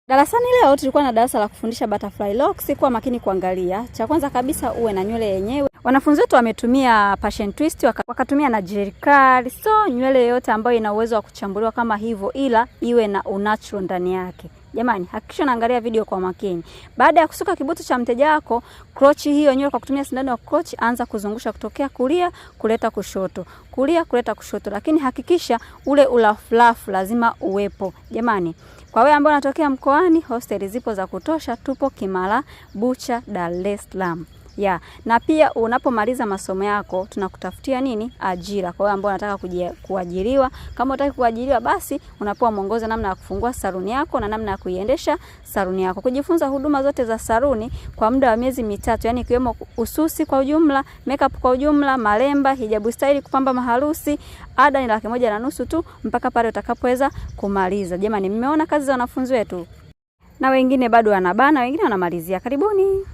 Darasani leo tulikuwa na darasa la kufundisha butterfly locks. Kwa makini kuangalia. Cha kwanza kabisa uwe na nywele yenyewe. Wanafunzi wetu wametumia passion twist, wakatumia na gel curl. So nywele yote ambayo ina uwezo wa kuchambuliwa kama hivyo, ila iwe na unnatural ndani yake. Jamani, hakikisha unaangalia video kwa makini. Baada ya kusuka kibutu cha mteja wako, crotch hiyo nywele kwa kutumia sindano ya crotch, anza kuzungusha kutokea kulia kuleta kushoto. Kulia kuleta kushoto, lakini hakikisha ule ulaflafu lazima uwepo. Jamani, kwa wewe ambao unatokea mkoani, hosteli zipo za kutosha, tupo Kimara Bucha, Dar es Salaam. Na pia unapomaliza masomo yako tunakutafutia nini? Ajira. Kwa wale ambao wanataka kuajiriwa. Kama unataka kuajiriwa, basi unapewa mwongozo namna ya kufungua saluni yako na namna ya kuiendesha saluni yako. Kujifunza huduma zote za saluni kwa muda wa miezi 3, yani ikiwemo ususi kwa ujumla, makeup kwa ujumla, malemba, hijabu style, kupamba maharusi. Ada ni 1,500 tu mpaka pale utakapoweza kumaliza. Jamani, mmeona kazi za wanafunzi wetu? Na wengine bado wanabana, wengine wanamalizia. Karibuni.